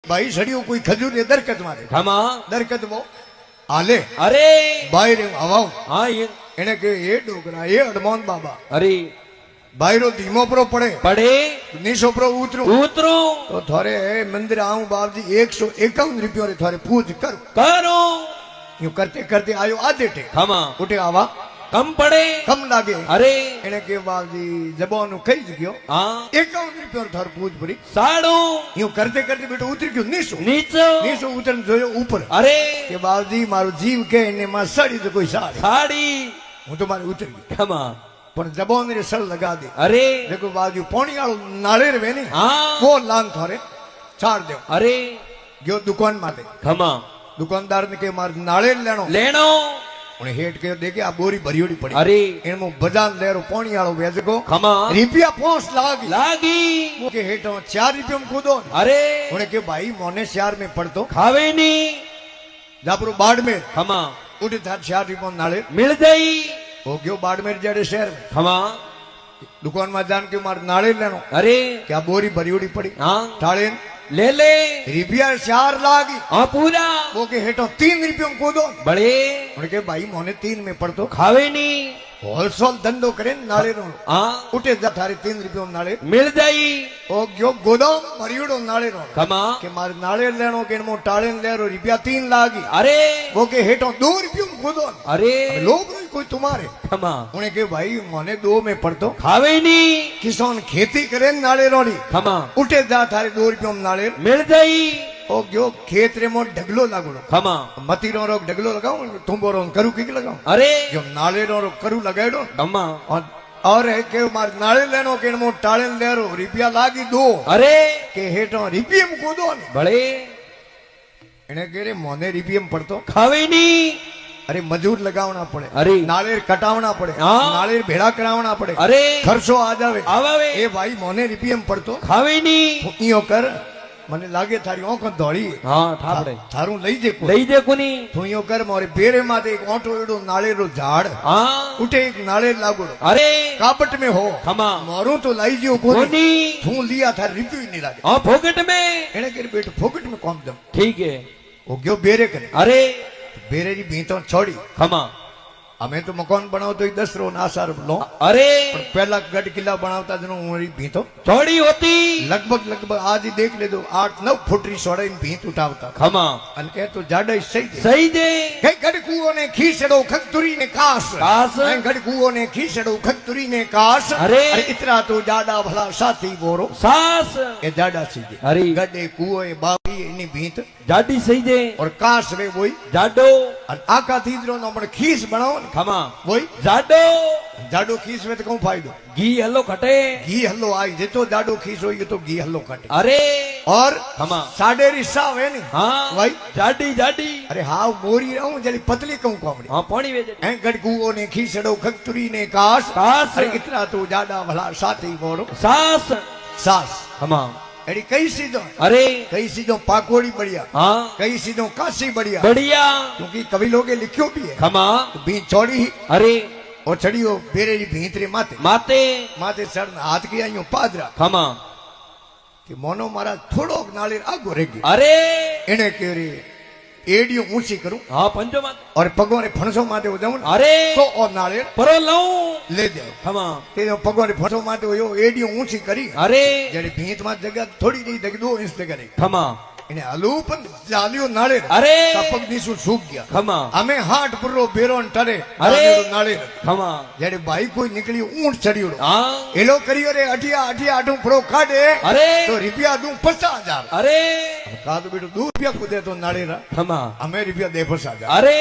भाई सड़ियो कोई खजूर ने दरकत मारे खमा दरकत वो आले अरे भाई रे हवाओ हाँ ये એને કે એ ડોગરા એ હડમાન બાબા अरे બાયરો ધીમો પ્રો પડે पढ़े નીસો પ્રો ઉતરું उतरो તો થોરે મંદિર આવું બાપજી 151 રૂપિયો રે થોરે પૂજ કરું करो यूं करते करते आयो आधे टे खमा उठे आवा कम पड़े कम लागे अरे એને કે બાપજી જબાનું ખાઈ જ ગયો हाँ 51 રૂપિયો થોર પૂજ પડી साड़ो यूं करते करते बेटो उतरी गयो નીસો नीचो નીસો ઉતરન જોયો ઉપર अरे કે બાપજી મારો જીવ કે એને માં સડી તો કોઈ સાડી साड़ी હું તો મારી ઉતરી ગયો खमा પણ જબાન રે સળ લગા દે अरे देखो बाजू पोणी वालों नाले रे वेनी हाँ वो लान थोरे छाड़ दो अरे गयो दुकान माते खमा दुकानदार ने के मार नाले लेनो लेनो उन्हें हेट के देखे आ बोरी भरियोड़ी पड़ी अरे इनमो बजान लेरो पोणी वालो वेज को खमा रुपया 5 लागी लागी वो के हेट 4 रुपया में कूदो अरे उन्हें के भाई मोने शहर में पड़तो खावे नी जापरो बाड़मेर खमा उठे था 4 रुपया नाले मिल गई हो गयो बाड़मेर जड़े शहर में खमा दुकान में जान के मार नाले लेनो अरे क्या बोरी भरियोड़ी पड़ी हाँ थाले ले ले रुपया 4 लागी हाँ पूरा वो के हेठो 3 रुपया में कूदो बड़े उनके भाई मोने 3 में पड़तो खावे नी होलसेल धंधो करे नाले रो हाँ उठे जा थारे 3 रुपया में नाले मिल गई ओ गयो गोदाम भरियोड़ो नाले रो खमा के मारे नाले लेनो के मो टाळे लेरो रुपया 3 लागी अरे वो के हेठो 2 रुपया में कूदो अरे लोग नहीं कोई तुम्हारे खमा उन्हें के भाई मोने 2 में पड़तो खावे नी किसान खेती करे नाले रोड़ी खमा उठे जा थारे 2 रुपया में नाले मिल गई ओ गयो खेत रे मो ढगलो लागोड़ो खमा मती रो ढगलो लगाओ तुम्बो रो करू की लगाओ अरे जो नाले रो करू लगाएडो खमा और है के मार नाले लेनो के मो टाळे लेरो रुपया लागी 2 अरे के हेठो रुपया में कूदो ने बड़े એને કે રે મોને રૂપિયા में पड़तो खावे नी अरे मजूर लगावना पड़े अरे नालेर कटावना पड़े हाँ। नालेर भेड़ा करावना पड़े अरे खर्चो आ जावे आवावे ए भाई मोने रुपया में पड़तो खावे नी इयो कर मने लागे थारी आंखों धोड़ी हाँ थापड़े थारू लई जे को लई दे कोनी तू इयो कर मोरे बेरे माथे एक ओटो एडो नालेरो झाड़ हाँ उठे एक नाले लागोड़ो अरे कापट में हो खमा मारू तो लाई जियो कोनी कोनी तू लिया था रुपया ही नहीं लागे हाँ फोकट में एने के बेट फोकट में कौन दम ठीक है वो गयो बेरे करे अरे बेरे री भीतो छोड़ी खमा અમે તો મકાન બનાવતો 10 રો નાસાર લો अरे પણ પહેલા ગઢ કિલ્લા બનાવતા જનો ઉમરી ભીતો थोड़ी होती લગભગ आज ही देख ले दो 8-9 ફૂટ રી સોડાઈ ભીત ઉઠાવતા खमा અને એ તો જાડાઈ સહી દે सही दे કે ગઢકુઓ ને ખીસડો ખકતુરી ને કાસ कास એ ગઢકુઓ ને ખીસડો ખકતુરી ને કાસ अरे इतना तो जाडा भला साथी बोरो सास એ જાડા સહી દે अरे ગઢે કુઓ એ બાવી એની ભીત जाडी सही दे और कास रे वही जाडो અને આકા થીજરો નો પણ ખીસ બનાવો ને खमा वही जाडो જાડો ખીસ में तो कौन फायदो घी हलो खटे घी हल्लो आई जेतो जाडो खीस हो तो घी हल्लो कटे अरे और खमा साडे रिसा है नी हाँ भाई जाडी जाडी अरे हाउ मोरी रहूं जली पतली कहूं कोमड़ी हाँ पौनी वेजे हैं गड़कुओ ने खीसड़ो खकतुरी ने कास कास अरे इतना तो जाडा भला साथी बोरो सास सास खमा अरे कई सीधो अरे कई सीधो पाकोड़ी बढ़िया हाँ कई सीधो काशी बढ़िया बढ़िया क्योंकि कवि लोगे लिखियो भी है खमा भी चौड़ी ही अरे और चढ़ियो बेरे री भीतरे माते माते माते सर हाथ की आयो पादरा खमा कि मोनो मारा थोड़ो नाले आगो रेगी अरे एने के रे एडियो ऊंची करूं हाँ पंजो माते और पगों ने फणसो माते हो जाऊं अरे तो और नाले परो लऊ ले जाओ खमा ते जो पगों ने फणसो माते हो एडियो ऊंची करी अरे जड़े भीत में जगह थोड़ी नहीं जगह 2 इंच जगह रही खमा इन्हें अलूपन जालियो नाले अरे का पग नीसु सूख गया खमा हमें हाट पुरो बेरोन टरे अरे नाले खमा जड़े भाई कोई निकली ऊंट चढ़ियो हाँ एलो करियो रे अठिया अठिया आठू फड़ो काटे अरे तो रुपया दूं 50,000 अरे का तो बेटो 2 रुपया खुदे तो नाले रा खमा हमें रुपया दे 50,000 अरे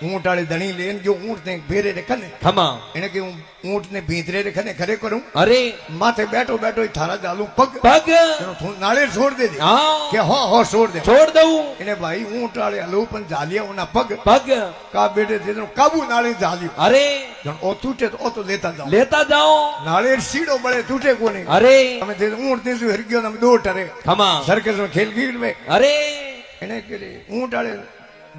ऊंट आले धनी लेन जो ऊंट ने बेरे रखने खमा એને કે હું ઊંટ ને ભીતરે રખને ખરે કરું अरे માથે બેઠો બેઠો ઈ થારા ચાલુ પગ पग એનો નાળે છોડ દે દે हाँ કે હો છોડ દે छोड़ दऊ એને ભાઈ ઊંટ આલે હલો પણ જાલિયા ઓના પગ पग કા બેટે તેનો કાબુ નાળે જાલ્યો अरे જણ ઓ તૂટે તો ઓ તો લેતા જાઓ लेता जाओ નાળે સીડો બળે તૂટે કોને अरे તમે તે ઊંટ ને શું હરગ્યો તમે દો ટરે खमा સર્કસ માં ખેલ ગીડ મે अरे એને કે ઊંટ આલે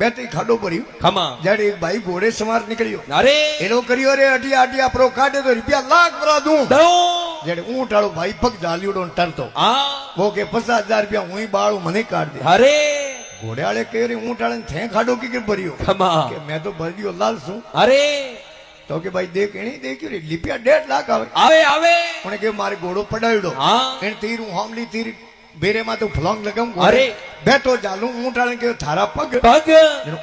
બેતે ખાડો પડ્યો खमा જ્યારે એક ભાઈ ઘોડે સવાર નીકળ્યો अरे એનો કર્યો રે અઢિયા અઢિયા પ્રો કાઢે તો રૂપિયા લાખ ભરા દઉં दऊ જેડે ઊંટ વાળો ભાઈ પગ ઝાલ્યુડો ને ટરતો હા वो के 50,000 रुपया हुई बाड़ू मने काट दे અરે घोड़े वाले कह रहे ऊंट वाले थे खाडो की भरियो ખમા के मैं तो भर दियो लाल सू અરે तो के भाई देख एनी देख्यो रे लिपिया 1.5 लाख आवे આવે આવે उन्हें के मारे घोड़ो पडायडो હા एन तीर हूं हमली तीर बेरे में तो फलोंग लगाऊं अरे। बैठो जालू ऊंट वाले के थारा पग પગ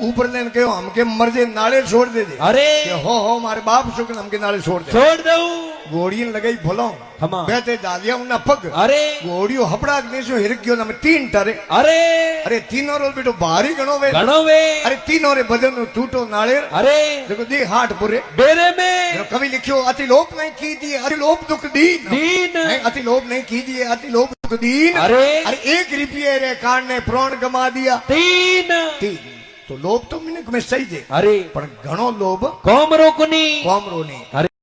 ऊपर लेन के हमके मर्जे नाले छोड़ दे दे અરે के हो मारे बाप शुक्र हमके नाले छोड़ दे છોડ દઉં घोड़ी लगाई फलोंग ખમા बैठे डालिया उन्ना पग અરે घोड़ियो हपड़ा देशो हिरक्यो नमे 3 टरे અરે अरे तीनों रोल बेटो भारी गणो वे ઘણો વે अरे तीनों रे बदन नो टूटो नालेर અરે देखो दी हाथ पुरे બેરે મે देखो कवि लिखियो अति लोभ नहीं कीजिए अति लोभ दुख दीन દીન नहीं, अति लोभ नहीं कीजिए अति लोभ दुख दीन अरे अरे 1 रुपये रे कान ने प्राण गमा दिया तीन तीन तो लोभ तो मिनक में सही है अरे पर घणो लोभ કોમ રોકની कोमरो नहीं अरे